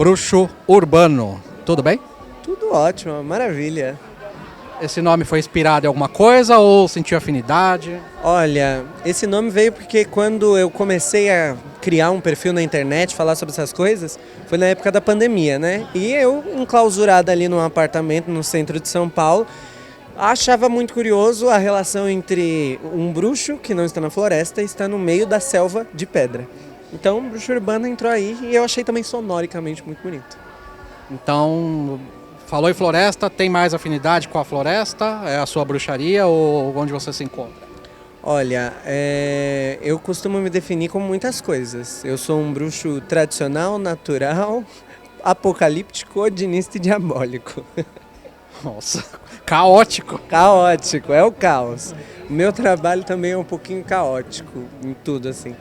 bruxo urbano. Tudo bem? Tudo ótimo, maravilha. Esse nome foi inspirado em alguma coisa ou sentiu afinidade? Olha, esse nome veio porque quando eu comecei a criar um perfil na internet, falar sobre essas coisas, foi na época da pandemia, né? E eu, enclausurada ali num apartamento no centro de São Paulo, achava muito curioso a relação entre um bruxo que não está na floresta e está no meio da selva de pedra. Então, o bruxo urbano entrou aí e eu achei também sonoricamente muito bonito. Então, falou em floresta, tem mais afinidade com a floresta? É a sua bruxaria ou onde você se encontra? Olha, eu costumo me definir como muitas coisas. Eu sou um bruxo tradicional, natural, apocalíptico, odinista e diabólico. Nossa, caótico. Caótico, é o caos. O meu trabalho também é um pouquinho caótico em tudo, assim.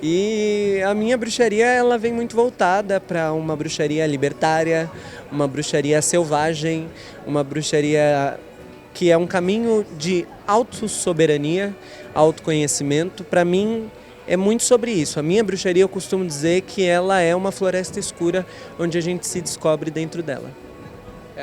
E a minha bruxaria, ela vem muito voltada para uma bruxaria libertária, uma bruxaria selvagem, uma bruxaria que é um caminho de autossoberania, autoconhecimento. Para mim, é muito sobre isso. A minha bruxaria, eu costumo dizer que ela é uma floresta escura onde a gente se descobre dentro dela.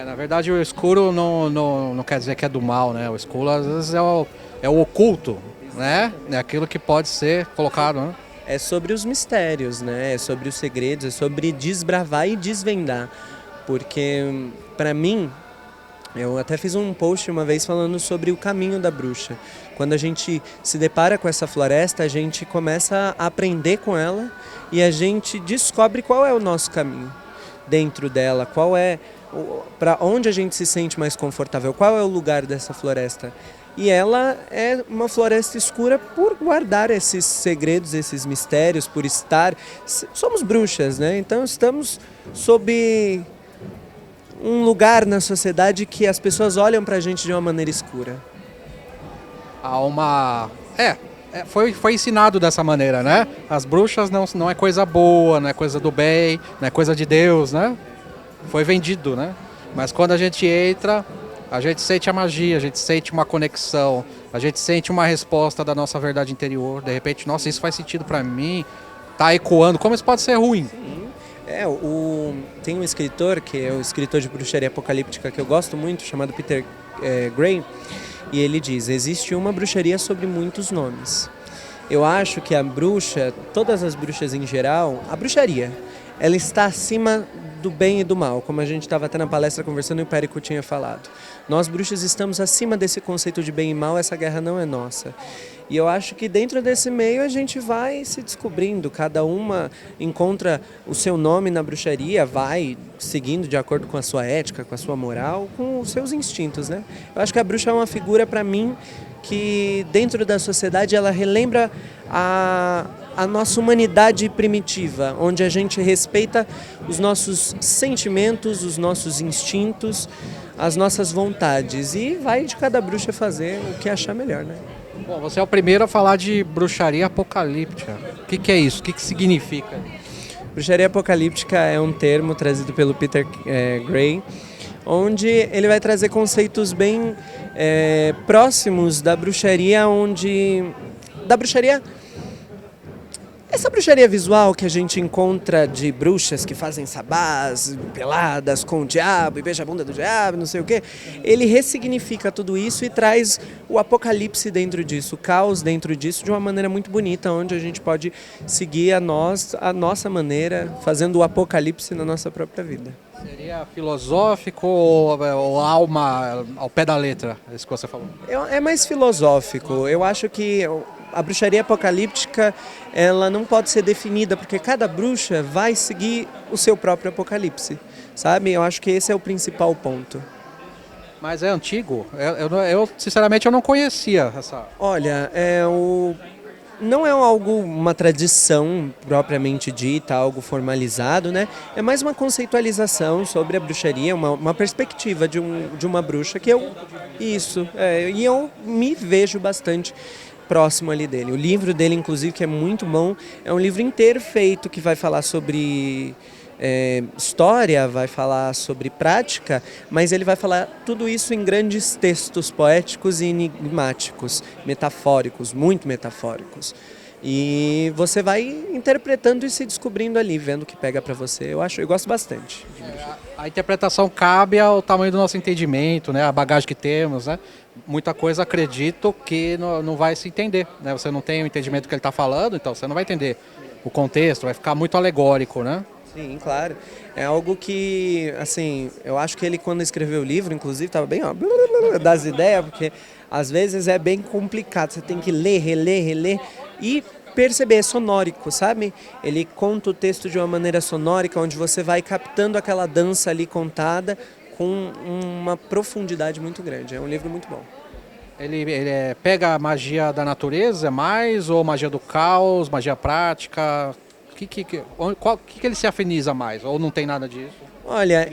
Na verdade, o escuro não quer dizer que é do mal, né? O escuro, às vezes, é o oculto, né? É aquilo que pode ser colocado, né? É sobre os mistérios, né? É sobre os segredos, é sobre desbravar e desvendar. Porque, para mim, eu até fiz um post uma vez falando sobre o caminho da bruxa. Quando a gente se depara com essa floresta, a gente começa a aprender com ela e a gente descobre qual é o nosso caminho dentro dela, qual é para onde a gente se sente mais confortável, qual é o lugar dessa floresta. E ela é uma floresta escura por guardar esses segredos, esses mistérios, por estar... Somos bruxas, né? Então estamos sob um lugar na sociedade que as pessoas olham pra gente de uma maneira escura. Há uma... foi ensinado dessa maneira, né? As bruxas não é coisa boa, não é coisa do bem, não é coisa de Deus, né? Foi vendido, né? Mas quando a gente entra, a gente sente a magia, a gente sente uma conexão, a gente sente uma resposta da nossa verdade interior. De repente, nossa, isso faz sentido pra mim, tá ecoando. Como isso pode ser ruim? Tem um escritor, que é o escritor de bruxaria apocalíptica que eu gosto muito, chamado Peter Gray, e ele diz: existe uma bruxaria sobre muitos nomes. Eu acho que a bruxa, todas as bruxas em geral, a bruxaria, ela está acima do bem e do mal, como a gente estava até na palestra conversando e o Périco tinha falado. Nós bruxas estamos acima desse conceito de bem e mal, essa guerra não é nossa. E eu acho que dentro desse meio a gente vai se descobrindo, cada uma encontra o seu nome na bruxaria, vai seguindo de acordo com a sua ética, com a sua moral, com os seus instintos, né? Eu acho que a bruxa é uma figura, para mim, que dentro da sociedade ela relembra a nossa humanidade primitiva, onde a gente respeita os nossos sentimentos, os nossos instintos, as nossas vontades, e vai de cada bruxa fazer o que achar melhor, né? Bom, você é o primeiro a falar de bruxaria apocalíptica. O que é isso? O que significa? Bruxaria apocalíptica é um termo trazido pelo Peter Gray, onde ele vai trazer conceitos bem próximos da bruxaria, essa bruxaria visual que a gente encontra de bruxas que fazem sabás, peladas com o diabo e beija a bunda do diabo, não sei o quê. Ele ressignifica tudo isso e traz o apocalipse dentro disso, o caos dentro disso, de uma maneira muito bonita, onde a gente pode seguir a nossa maneira, fazendo o apocalipse na nossa própria vida. Seria filosófico ou alma ao pé da letra, isso que você falou? É mais filosófico. Eu acho que a bruxaria apocalíptica, ela não pode ser definida, porque cada bruxa vai seguir o seu próprio apocalipse, sabe? Eu acho que esse é o principal ponto. Mas é antigo? Sinceramente, eu não conhecia essa... Olha, não é uma tradição propriamente dita, algo formalizado, né? É mais uma conceitualização sobre a bruxaria, uma perspectiva de uma bruxa que e eu me vejo bastante próximo ali dele. O livro dele, inclusive, que é muito bom, é um livro inteiro feito que vai falar sobre história, vai falar sobre prática, mas ele vai falar tudo isso em grandes textos poéticos e enigmáticos, metafóricos, muito metafóricos. E você vai interpretando e se descobrindo ali, vendo o que pega pra você. Eu gosto bastante. A interpretação cabe ao tamanho do nosso entendimento, né? A bagagem que temos, né? Muita coisa acredito que não vai se entender, né? Você não tem o entendimento do que ele está falando, então você não vai entender o contexto, vai ficar muito alegórico, né? Sim, claro. É algo que, assim, eu acho que ele quando escreveu o livro, inclusive, estava bem, ó, das ideias, porque às vezes é bem complicado, você tem que ler, reler e perceber, é sonórico, sabe? Ele conta o texto de uma maneira sonórica, onde você vai captando aquela dança ali contada com uma profundidade muito grande. É um livro muito bom. Ele pega a magia da natureza mais ou magia do caos, magia prática? O que ele se afiniza mais? Ou não tem nada disso? Olha,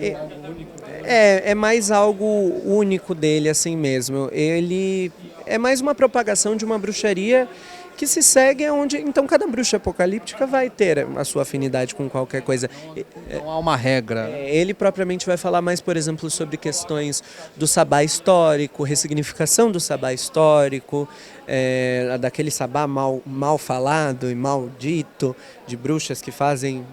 é mais algo único dele, assim mesmo. Ele é mais uma propagação de uma bruxaria que se segue onde... Então, cada bruxa apocalíptica vai ter a sua afinidade com qualquer coisa. Não há uma regra. Ele propriamente vai falar mais, por exemplo, sobre questões do sabá histórico, ressignificação do sabá histórico, daquele sabá mal falado e maldito, de bruxas que fazem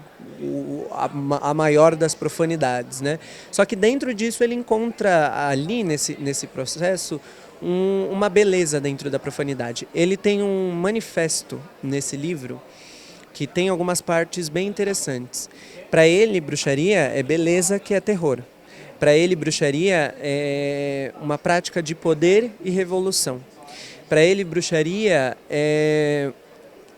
a maior das profanidades, né? Só que dentro disso ele encontra ali, nesse processo, uma beleza dentro da profanidade. Ele tem um manifesto nesse livro que tem algumas partes bem interessantes. Para ele, bruxaria é beleza que é terror. Para ele, bruxaria é uma prática de poder e revolução. Para ele, bruxaria é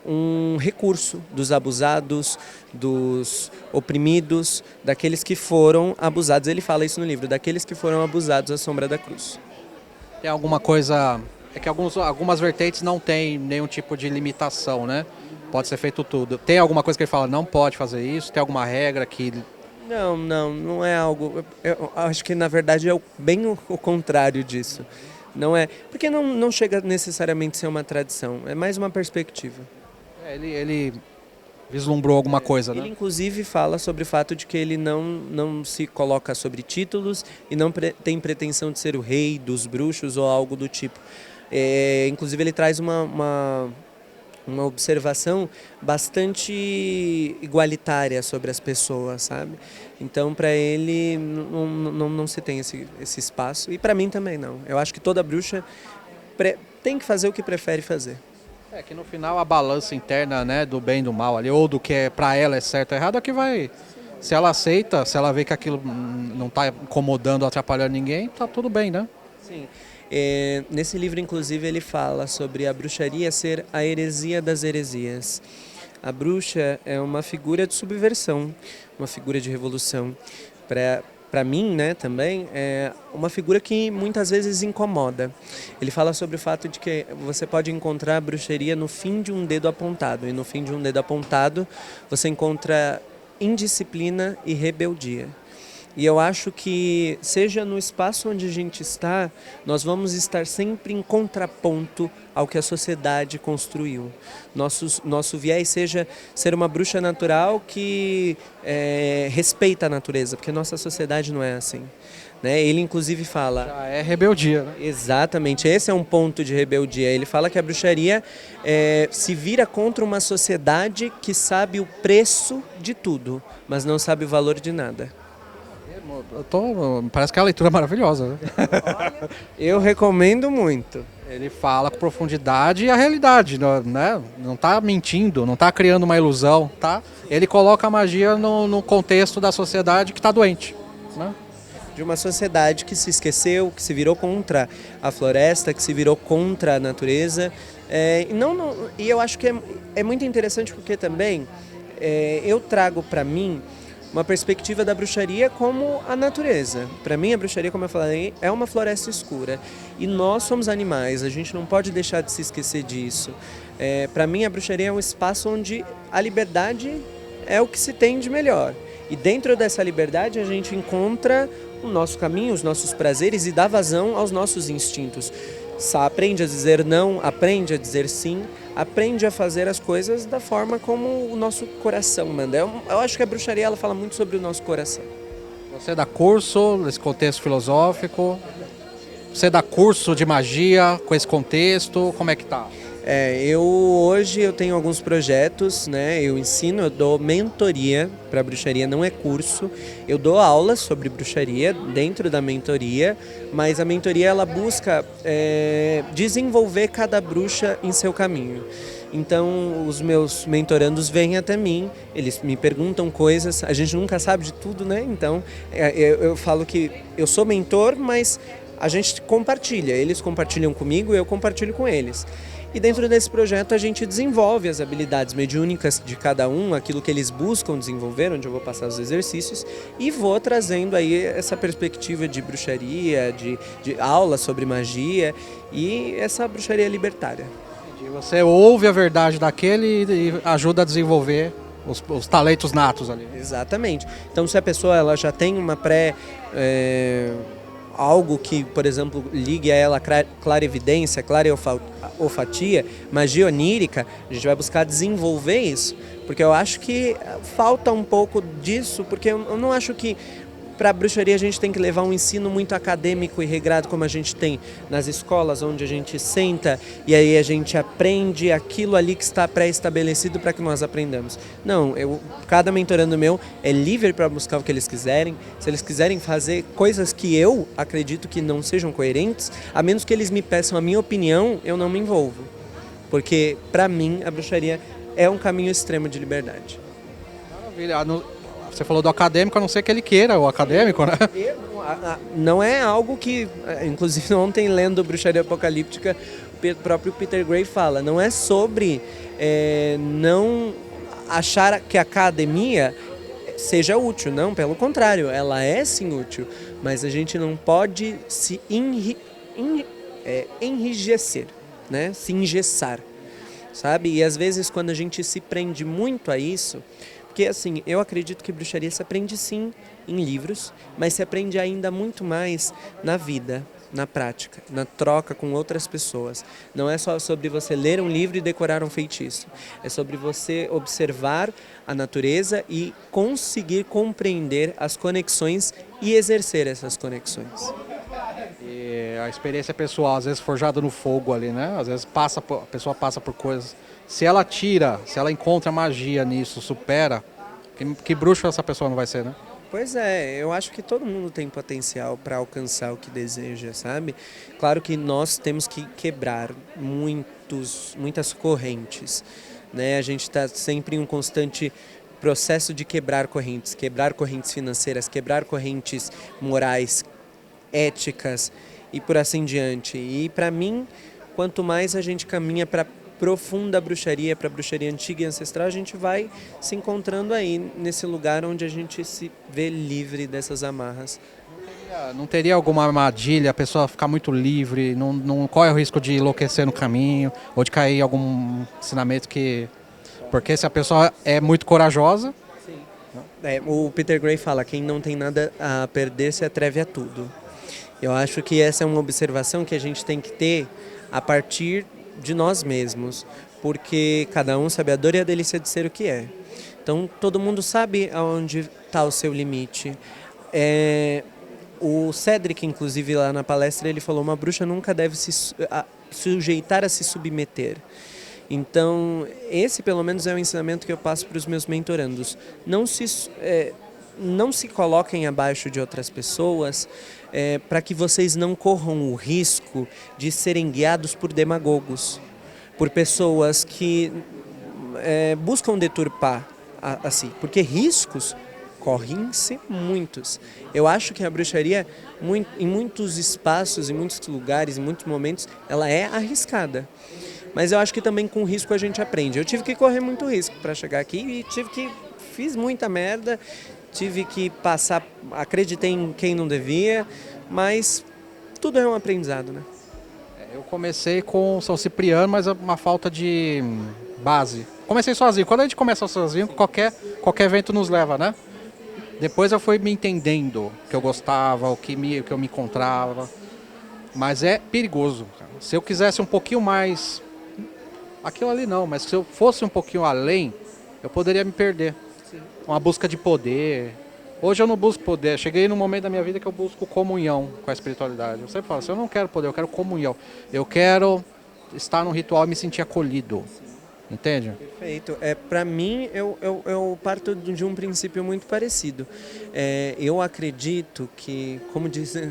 um recurso dos abusados, dos oprimidos, daqueles que foram abusados. Ele fala isso no livro, daqueles que foram abusados à sombra da cruz. Tem alguma coisa... É que algumas vertentes não tem nenhum tipo de limitação, né? Pode ser feito tudo. Tem alguma coisa que ele fala, não pode fazer isso? Tem alguma regra que... Não é algo... Eu acho que, na verdade, é bem o contrário disso. Não é... Porque não chega necessariamente a ser uma tradição, é mais uma perspectiva. Ele vislumbrou alguma coisa, né? Ele, inclusive, fala sobre o fato de que ele não se coloca sobre títulos e não tem pretensão de ser o rei dos bruxos ou algo do tipo. Inclusive, ele traz uma observação bastante igualitária sobre as pessoas, sabe? Então, para ele, não se tem esse espaço. E para mim também não. Eu acho que toda bruxa tem que fazer o que prefere fazer. É que no final a balança interna, né, do bem e do mal ali, ou do que é para ela é certo ou errado, é que vai... Se ela aceita, se ela vê que aquilo não está incomodando ou atrapalhando ninguém, tá tudo bem, né? Sim. Nesse livro, inclusive, ele fala sobre a bruxaria ser a heresia das heresias. A bruxa é uma figura de subversão, uma figura de revolução. Para mim, né, também, é uma figura que muitas vezes incomoda. Ele fala sobre o fato de que você pode encontrar a bruxaria no fim de um dedo apontado. E no fim de um dedo apontado, você encontra indisciplina e rebeldia. E eu acho que, seja no espaço onde a gente está, nós vamos estar sempre em contraponto ao que a sociedade construiu. Nosso viés seja ser uma bruxa natural que respeita a natureza, porque nossa sociedade não é assim. Né? Ele, inclusive, fala... Já é rebeldia, né? Exatamente, esse é um ponto de rebeldia. Ele fala que a bruxaria se vira contra uma sociedade que sabe o preço de tudo, mas não sabe o valor de nada. Parece que é uma leitura maravilhosa, né? Eu recomendo muito. Ele fala com profundidade e a realidade, né? Não está mentindo, não está criando uma ilusão, tá? Ele coloca a magia no contexto da sociedade que está doente, né? De uma sociedade que se esqueceu, que se virou contra a floresta, que se virou contra a natureza. E eu acho que é muito interessante porque também eu trago para mim uma perspectiva da bruxaria como a natureza. Para mim, a bruxaria, como eu falei, é uma floresta escura. E nós somos animais, a gente não pode deixar de se esquecer disso. Para mim, a bruxaria é um espaço onde a liberdade é o que se tem de melhor. E dentro dessa liberdade, a gente encontra o nosso caminho, os nossos prazeres e dá vazão aos nossos instintos. Aprende a dizer não, aprende a dizer sim, aprende a fazer as coisas da forma como o nosso coração manda. Eu acho que a bruxaria ela fala muito sobre o nosso coração. Você dá curso nesse contexto filosófico? Você dá curso de magia com esse contexto? Como é que tá? Hoje eu tenho alguns projetos, né? Eu ensino, eu dou mentoria para bruxaria, não é curso. Eu dou aulas sobre bruxaria dentro da mentoria, mas a mentoria ela busca desenvolver cada bruxa em seu caminho. Então os meus mentorandos vêm até mim, eles me perguntam coisas, a gente nunca sabe de tudo, né? Então eu falo que eu sou mentor, mas a gente compartilha, eles compartilham comigo e eu compartilho com eles. E dentro desse projeto a gente desenvolve as habilidades mediúnicas de cada um, aquilo que eles buscam desenvolver, onde eu vou passar os exercícios, e vou trazendo aí essa perspectiva de bruxaria, de aula sobre magia e essa bruxaria libertária. Você ouve a verdade daquele e ajuda a desenvolver os talentos natos ali. Exatamente. Então se a pessoa ela já tem uma algo que, por exemplo, ligue a ela clarevidência, clareolfatia, magia onírica, a gente vai buscar desenvolver isso, porque eu acho que falta um pouco disso, porque eu não acho que para a bruxaria a gente tem que levar um ensino muito acadêmico e regrado como a gente tem nas escolas, onde a gente senta e aí a gente aprende aquilo ali que está pré-estabelecido para que nós aprendamos. Não, cada mentorando meu é livre para buscar o que eles quiserem. Se eles quiserem fazer coisas que eu acredito que não sejam coerentes, a menos que eles me peçam a minha opinião, eu não me envolvo. Porque, para mim, a bruxaria é um caminho extremo de liberdade. Maravilha. Você falou do acadêmico, a não ser que ele queira o acadêmico, né? Não é algo que, inclusive ontem lendo Bruxaria Apocalíptica, o próprio Peter Gray fala, não é sobre não achar que a academia seja útil, não, pelo contrário, ela é sim útil, mas a gente não pode se enrijecer, né? Se engessar, sabe? E às vezes quando a gente se prende muito a isso, porque assim, eu acredito que bruxaria se aprende sim em livros, mas se aprende ainda muito mais na vida, na prática, na troca com outras pessoas. Não é só sobre você ler um livro e decorar um feitiço. É sobre você observar a natureza e conseguir compreender as conexões e exercer essas conexões. E a experiência pessoal, às vezes forjada no fogo ali, né? Às vezes a pessoa passa por coisas. Se ela encontra magia nisso, supera, que bruxo essa pessoa não vai ser, né? Pois é, eu acho que todo mundo tem potencial para alcançar o que deseja, sabe? Claro que nós temos que quebrar muitas correntes, né? A gente está sempre em um constante processo de quebrar correntes financeiras, quebrar correntes morais, éticas e por assim diante. E para mim, quanto mais a gente caminha para profunda bruxaria, para bruxaria antiga e ancestral, a gente vai se encontrando aí nesse lugar onde a gente se vê livre dessas amarras. Não teria alguma armadilha, a pessoa ficar muito livre, não corre o risco de enlouquecer no caminho, ou de cair em algum ensinamento que... Porque se a pessoa é muito corajosa... Sim. O Peter Gray fala, quem não tem nada a perder se atreve a tudo. Eu acho que essa é uma observação que a gente tem que ter a partir de nós mesmos, porque cada um sabe a dor e a delícia de ser o que é. Então todo mundo sabe aonde está o seu limite. O Cedric, inclusive, lá na palestra, ele falou, uma bruxa nunca deve se sujeitar a se submeter. Então, esse pelo menos é o ensinamento que eu passo para os meus mentorandos. Não se coloquem abaixo de outras pessoas para que vocês não corram o risco de serem guiados por demagogos, por pessoas que buscam deturpar a si, porque riscos correm-se muitos. Eu acho que a bruxaria, em muitos espaços, em muitos lugares, em muitos momentos, ela é arriscada. Mas eu acho que também com risco a gente aprende. Eu tive que correr muito risco para chegar aqui e fiz muita merda, tive que passar, acreditei em quem não devia, mas tudo é um aprendizado, né? Eu comecei com São Cipriano, mas uma falta de base. Comecei sozinho. Quando a gente começa sozinho, qualquer evento nos leva, né? Depois eu fui me entendendo o que eu gostava, o que eu me encontrava. Mas é perigoso, cara. Se eu quisesse um pouquinho mais... Aquilo ali não, mas se eu fosse um pouquinho além, eu poderia me perder. Sim. Uma busca de poder. Hoje eu não busco poder. Cheguei num momento da minha vida que eu busco comunhão com a espiritualidade. Eu sempre falo assim, eu não quero poder, eu quero comunhão. Eu quero estar num ritual e me sentir acolhido. Entende? Perfeito. Para mim, eu parto de um princípio muito parecido. Eu acredito que, como disse,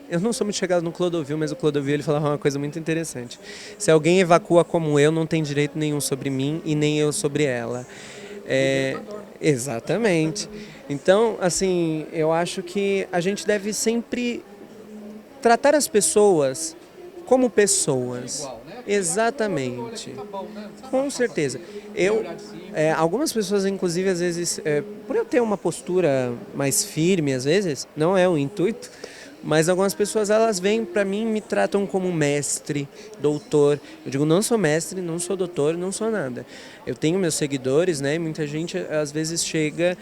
eu não sou muito chegado no Clodovil, mas o Clodovil ele falava uma coisa muito interessante. Se alguém evacua como eu, não tem direito nenhum sobre mim e nem eu sobre ela. Exatamente. Então, assim, eu acho que a gente deve sempre tratar as pessoas como pessoas. Igual, né? Exatamente. Tá bom, né? Com certeza. Algumas pessoas, inclusive, às vezes, por eu ter uma postura mais firme, às vezes, não é o intuito, mas algumas pessoas, elas vêm para mim e me tratam como mestre, doutor. Eu digo, não sou mestre, não sou doutor, não sou nada. Eu tenho meus seguidores, né? E muita gente, às vezes, chega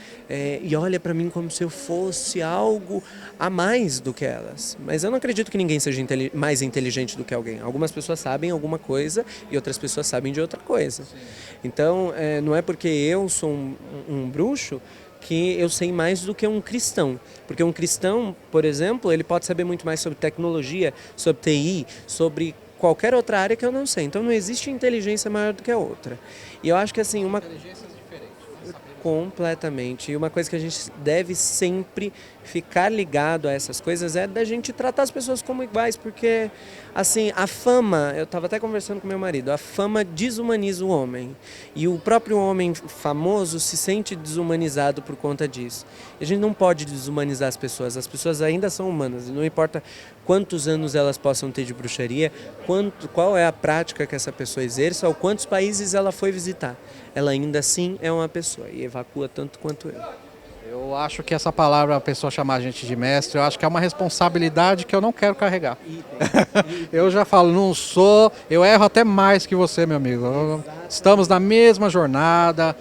e olha para mim como se eu fosse algo a mais do que elas. Mas eu não acredito que ninguém seja mais inteligente do que alguém. Algumas pessoas sabem alguma coisa e outras pessoas sabem de outra coisa. Então, não é porque eu sou um bruxo que eu sei mais do que um cristão. Porque um cristão, por exemplo, ele pode saber muito mais sobre tecnologia, sobre TI, sobre qualquer outra área que eu não sei. Então não existe inteligência maior do que a outra. E eu acho que assim, Inteligências diferentes, né? completamente. E uma coisa que a gente deve sempre ficar ligado a essas coisas é da gente tratar as pessoas como iguais, porque assim, a fama, eu estava até conversando com meu marido, a fama desumaniza o homem. E o próprio homem famoso se sente desumanizado por conta disso. E a gente não pode desumanizar as pessoas ainda são humanas, e não importa quantos anos elas possam ter de bruxaria, qual é a prática que essa pessoa exerça ou quantos países ela foi visitar. Ela ainda assim é uma pessoa e evacua tanto quanto eu. Eu acho que essa palavra, a pessoa chamar a gente de mestre, eu acho que é uma responsabilidade que eu não quero carregar. Eu já falo, não sou, eu erro até mais que você, meu amigo. Estamos na mesma jornada,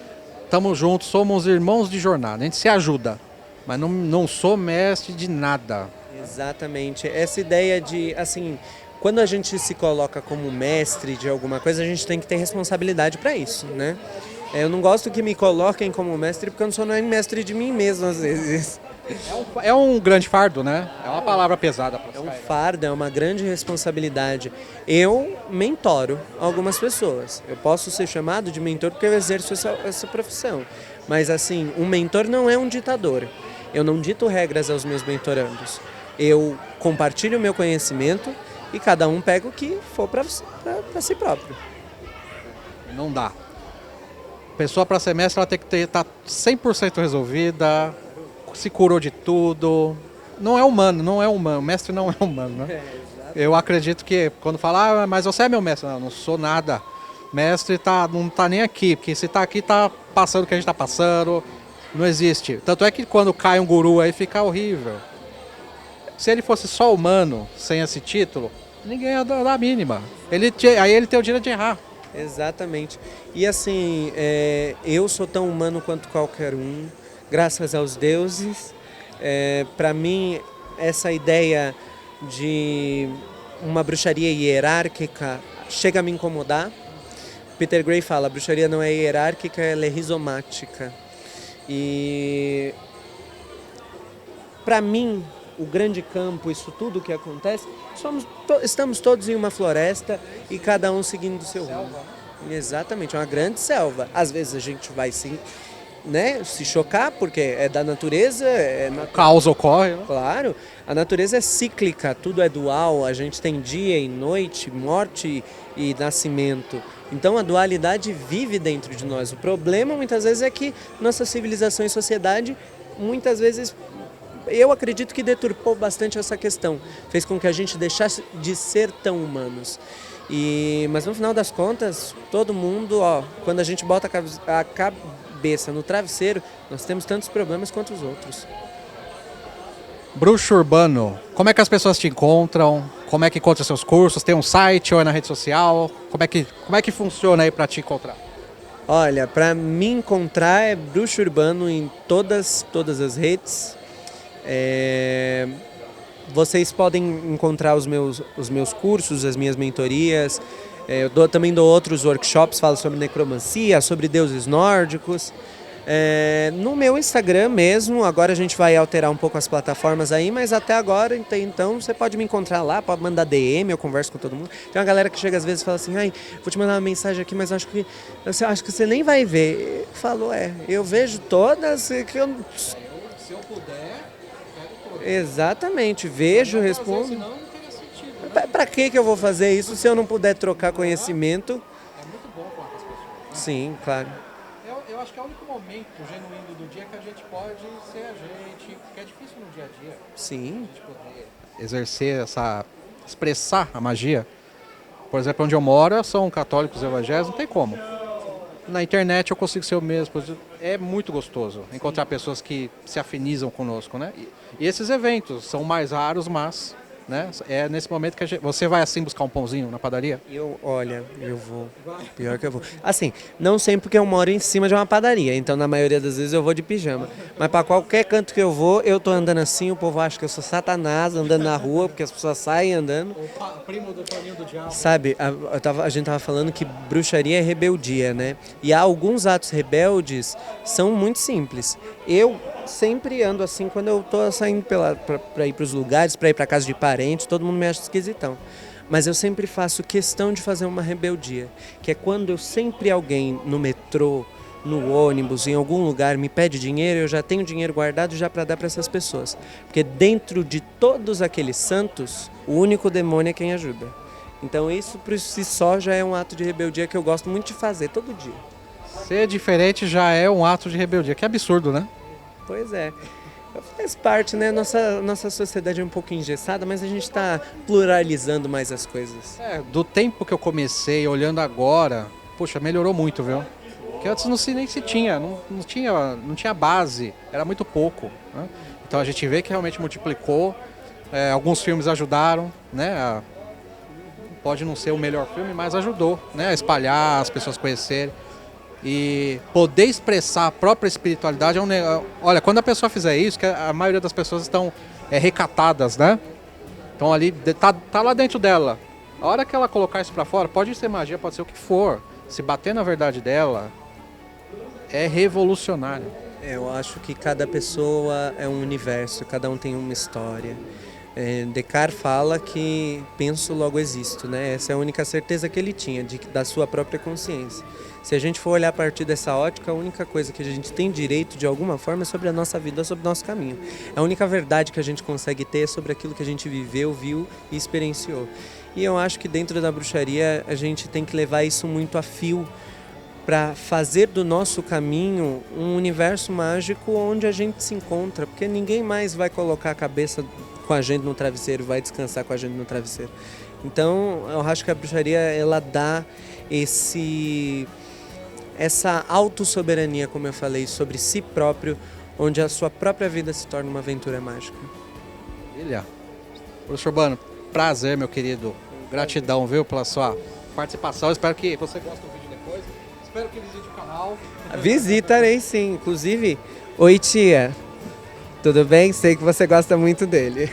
estamos juntos, somos irmãos de jornada, a gente se ajuda, mas não sou mestre de nada. Exatamente. Essa ideia de, assim, quando a gente se coloca como mestre de alguma coisa, a gente tem que ter responsabilidade para isso, né? Eu não gosto que me coloquem como mestre porque eu não sou nem mestre de mim mesmo, às vezes. É um grande fardo, né? É uma palavra pesada para É um fardo, é uma grande responsabilidade. Eu mentoro algumas pessoas. Eu posso ser chamado de mentor porque eu exerço essa profissão. Mas, assim, um mentor não é um ditador. Eu não dito regras aos meus mentorandos. Eu compartilho o meu conhecimento e cada um pega o que for para si próprio. Não dá. A pessoa para ser mestre ela tem que estar 100% resolvida, se curou de tudo. Não é humano, não é humano. O mestre não é humano, né? Eu acredito que quando fala, mas você é meu mestre. Não sou nada. Mestre não tá nem aqui, porque se tá aqui tá passando o que a gente tá passando. Não existe. Tanto é que quando cai um guru aí fica horrível. Se ele fosse só humano, sem esse título, ninguém ia dar a mínima. Aí ele tem o direito de errar. Exatamente. E assim, eu sou tão humano quanto qualquer um, graças aos deuses. Para mim, essa ideia de uma bruxaria hierárquica chega a me incomodar. Peter Gray fala, a bruxaria não é hierárquica, ela é rizomática. E para mim, o grande campo, isso tudo que acontece, estamos todos em uma floresta e cada um seguindo o seu rumo. Exatamente, é uma grande selva. Às vezes a gente vai sim, né, se chocar, porque é da natureza. O caos ocorre, né? Claro, a natureza é cíclica, tudo é dual, a gente tem dia e noite, morte e nascimento. Então a dualidade vive dentro de nós. O problema muitas vezes é que nossa civilização e sociedade, muitas vezes, eu acredito que deturpou bastante essa questão. Fez com que a gente deixasse de ser tão humanos. Mas no final das contas, todo mundo, quando a gente bota a cabeça no travesseiro, nós temos tantos problemas quanto os outros. Bruxo Urbano, como é que as pessoas te encontram? Como é que encontra seus cursos? Tem um site ou é na rede social? Como é que funciona aí para te encontrar? Olha, para me encontrar é Bruxo Urbano em todas as redes. Vocês podem encontrar os meus cursos, as minhas mentorias. Eu também dou outros workshops, falo sobre necromancia, sobre deuses nórdicos. No meu Instagram mesmo, agora a gente vai alterar um pouco as plataformas aí, mas até agora, então você pode me encontrar lá, pode mandar DM, eu converso com todo mundo. Tem uma galera que chega às vezes e fala assim, ai, vou te mandar uma mensagem aqui, mas acho que você nem vai ver. Falou, eu vejo todas, que eu... Se eu puder, pego todas. Exatamente, vejo, respondo. Senão não teria sentido, né? Pra que eu vou fazer isso se eu não puder trocar conhecimento? É muito bom falar com as pessoas. Sim, claro. Eu acho que é o único momento genuíno do dia que a gente pode ser a gente, porque é difícil no dia a dia Sim. a gente poder exercer expressar a magia. Por exemplo, onde eu moro são católicos evangélicos, não tem como. Na internet eu consigo ser o mesmo, é muito gostoso encontrar pessoas que se afinizam conosco, né? E esses eventos são mais raros, mas, né, é nesse momento que você vai assim buscar um pãozinho na padaria? Olha, eu vou. Pior que eu vou. Assim, não sempre porque eu moro em cima de uma padaria, então na maioria das vezes eu vou de pijama. Mas para qualquer canto que eu vou, eu tô andando assim, o povo acha que eu sou Satanás andando na rua, porque as pessoas saem andando. O primo do Toninho do Diabo. Sabe, a gente tava falando que bruxaria é rebeldia, né? E há alguns atos rebeldes são muito simples. Eu sempre ando assim quando eu tô saindo pra ir pros lugares, pra ir pra casa de parentes, todo mundo me acha esquisitão. Mas eu sempre faço questão de fazer uma rebeldia, que é quando eu sempre alguém no metrô, no ônibus, em algum lugar me pede dinheiro, eu já tenho dinheiro guardado já para dar para essas pessoas. Porque dentro de todos aqueles santos, o único demônio é quem ajuda. Então isso por si só já é um ato de rebeldia que eu gosto muito de fazer todo dia. Ser diferente já é um ato de rebeldia, que absurdo, né? Pois é. Faz parte, né? Nossa sociedade é um pouco engessada, mas a gente está pluralizando mais as coisas. Do tempo que eu comecei, olhando agora, poxa, melhorou muito, viu? Porque antes nem se tinha, não tinha base, era muito pouco, né? Então a gente vê que realmente multiplicou, alguns filmes ajudaram, né? Pode não ser o melhor filme, mas ajudou, né? A espalhar, as pessoas conhecerem. E poder expressar a própria espiritualidade é olha, quando a pessoa fizer isso, que a maioria das pessoas estão recatadas, né? Então ali, tá lá dentro dela. A hora que ela colocar isso pra fora, pode ser magia, pode ser o que for. Se bater na verdade dela, é revolucionário. Eu acho que cada pessoa é um universo, cada um tem uma história. Descartes fala que penso, logo existo, né? Essa é a única certeza que ele tinha, da sua própria consciência. Se a gente for olhar a partir dessa ótica, a única coisa que a gente tem direito, de alguma forma, é sobre a nossa vida, sobre o nosso caminho. A única verdade que a gente consegue ter é sobre aquilo que a gente viveu, viu e experienciou. E eu acho que dentro da bruxaria a gente tem que levar isso muito a fio para fazer do nosso caminho um universo mágico onde a gente se encontra, porque ninguém mais vai colocar a cabeça com a gente no travesseiro, vai descansar com a gente no travesseiro. Então, eu acho que a bruxaria, ela dá essa autossoberania, como eu falei, sobre si próprio, onde a sua própria vida se torna uma aventura mágica. Maravilha. Professor Urbano, prazer, meu querido. Gratidão, viu, pela sua participação. Espero que você goste do vídeo depois. Espero que visite o canal. Visitarei sim, inclusive. Oi, tia. Tudo bem? Sei que você gosta muito dele.